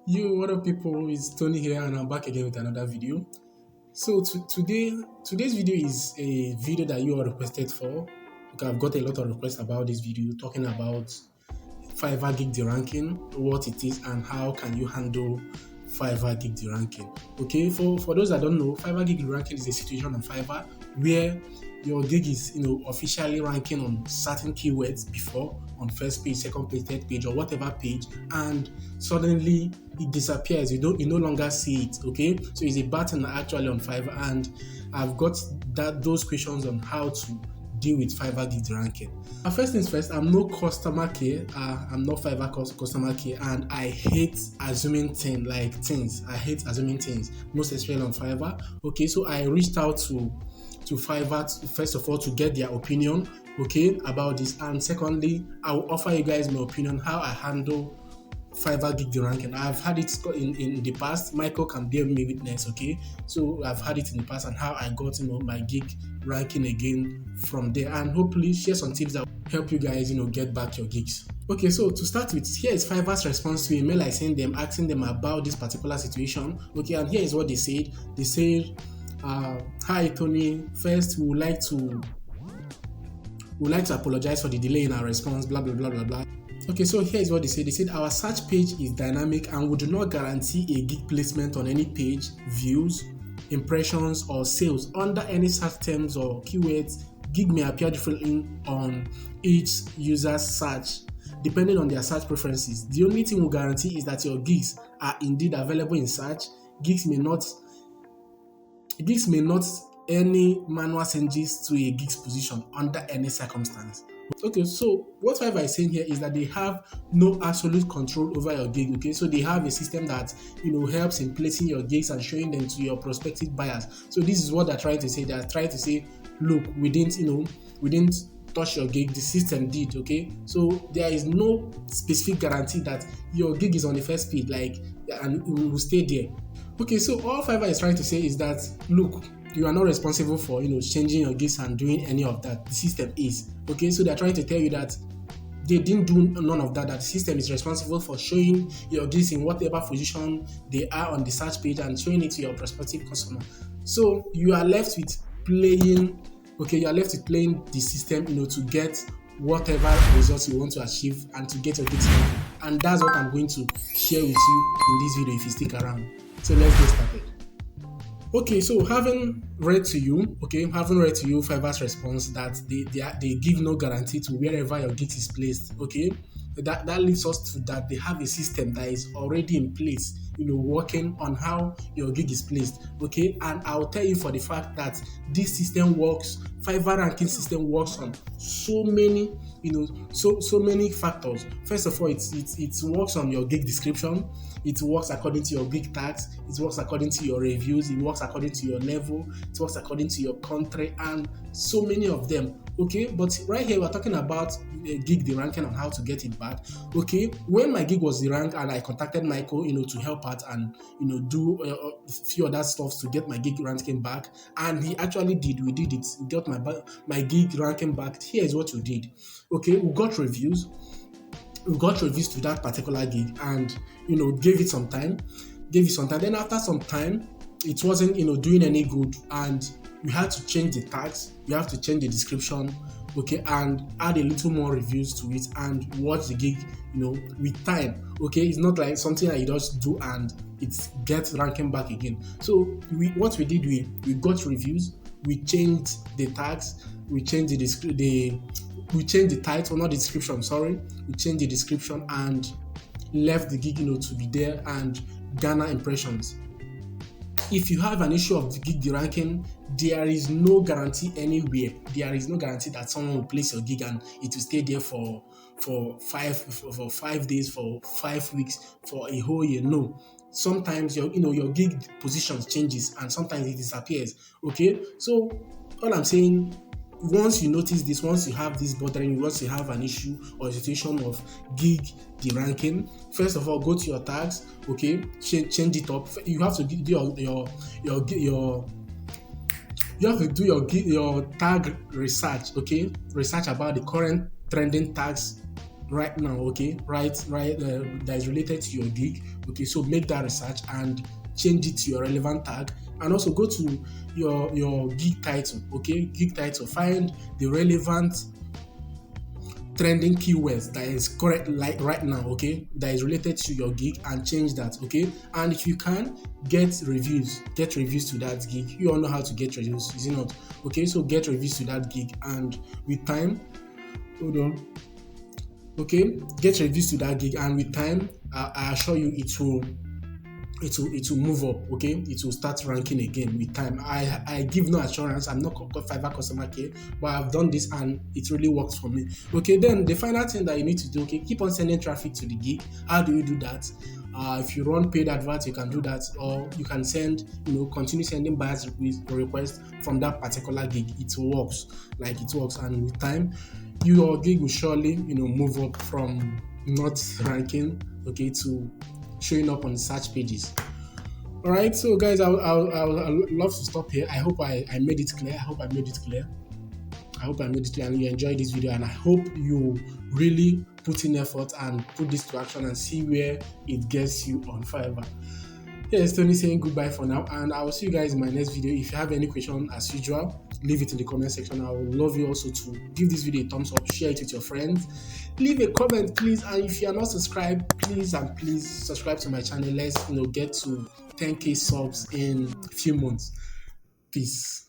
What up, people? It's Tony here, and I'm back again with another video. So today's video is a video that you all requested for. Okay, I've got a lot of requests about this video, talking about Fiverr gig deranking, what it is, and how can you handle Fiverr gig deranking. Okay, for those that don't know, Fiverr gig deranking is a situation on Fiverr where your gig is officially ranking on certain keywords before on first page, second page, third page, or whatever page, and suddenly it disappears. You no longer see it. Okay, so it's a button actually on Fiverr, and I've got those questions on how to deal with Fiverr gig ranking. First things first, I'm no customer care. I'm not Fiverr customer care, and I hate assuming things. I hate assuming things, most especially on Fiverr. Okay, so I reached out to Fiverr first of all to get their opinion, okay, about this, and secondly, I will offer you guys my opinion how I handle Fiverr gig ranking. I've had it in the past. Michael can bear me witness, okay? So I've had it in the past and how I got my gig ranking again from there, and hopefully share some tips that will help you guys get back your gigs. Okay, so to start with, here is Fiverr's response to a mail I sent them asking them about this particular situation. Okay, and here is what they said. They said, "Hi Tony, first we would like to apologize for the delay in our response, blah blah blah blah blah." Okay, so here is what they said. They said our search page is dynamic and we do not guarantee a gig placement on any page, views, impressions, or sales under any search terms or keywords. Gig may appear differently on each user's search depending on their search preferences. The only thing we guarantee is that your gigs are indeed available in search. Gigs may not any manual changes to a gig's position under any circumstance. Okay, so what Fiverr is saying here is that they have no absolute control over your gig. Okay, so they have a system that helps in placing your gigs and showing them to your prospective buyers. So this is what they're trying to say. They're trying to say, look, we didn't touch your gig, the system did. Okay, so there is no specific guarantee that your gig is on the first page, and it will stay there. Okay, so all Fiverr is trying to say is that, look, you are not responsible for changing your gigs and doing any of that. The system is. Okay, so they're trying to tell you that they didn't do none of that. That the system is responsible for showing your gigs in whatever position they are on the search page and showing it to your prospective customer. So you are left with playing. Okay, you are left with playing the system, to get whatever results you want to achieve and to get your gigs ranking. And that's what I'm going to share with you in this video if you stick around. So let's get started. Okay, so having read to you Fiverr's response that they give no guarantee to wherever your gig is placed. Okay, that leads us to that they have a system that is already in place, working on how your gig is placed. Okay, and I'll tell you for the fact that this system works. Fiverr ranking system works on so many many factors. First of all, it works on your gig description. It works according to your gig tags. It works according to your reviews. It works according to your level. It works according to your country, and so many of them. Okay, but right here we're talking about gig deranking and how to get it back. Okay, when my gig was deranked and I contacted Michael, to help out and do a few other stuff to get my gig ranking back, and he actually did. We did it. We got my gig ranking back. Here is what we did. Okay, we got reviews. We got reviews to that particular gig, and gave it some time. Then after some time, it wasn't doing any good, and we had to change the tags. We have to change the description, okay, and add a little more reviews to it and watch the gig, with time. Okay, it's not like something that you just do and it gets ranking back again. So we got reviews. We changed the tags. We changed we changed the title, not the description. Sorry, we changed the description and left the gig, to be there and garner impressions. If you have an issue of the gig deranking, there is no guarantee anywhere. There is no guarantee that someone will place your gig and it will stay there for 5 days, for 5 weeks, for a whole year. No. Sometimes your gig position changes and sometimes it disappears. Okay, so all I'm saying, once you notice this, once you have this bothering, once you have an issue or a situation of gig deranking, first of all, go to your tags. Okay, change it up. You have to do your tag research. Okay, research about the current trending tags right now, okay, right that is related to your gig. Okay, so make that research and change it to your relevant tag, and also go to your gig title. Okay, gig title, find the relevant trending keywords that is correct like right now, okay, that is related to your gig, and change that. Okay, and if you can get reviews to that gig. You all know how to get reviews, is it not? Okay, so get reviews to that gig, and with time, hold on, okay, get reviews to that gig, and with time, I assure you it will move up. Okay, it will start ranking again with time. I give no assurance. I'm not Fiverr customer care, but I've done this and it really works for me. Okay, then the final thing that you need to do, okay, keep on sending traffic to the gig. How do you do that? If you run paid adverts, you can do that, or you can continue sending buyers requests from that particular gig. It works, and with time, your gig will surely move up from not ranking, okay, to showing up on search pages. All right, so guys, I would love to stop here. I hope I made it clear. I hope I made it clear and you enjoyed this video, and I hope you really put in effort and put this to action and see where it gets you on Fiverr. Here's Tony saying goodbye for now, and I will see you guys in my next video. If you have any question, as usual, leave it in the comment section. I would love you also to give this video a thumbs up, share it with your friends, leave a comment, please. And if you are not subscribed, please subscribe to my channel. Let's get to 10K subs in a few months. Peace.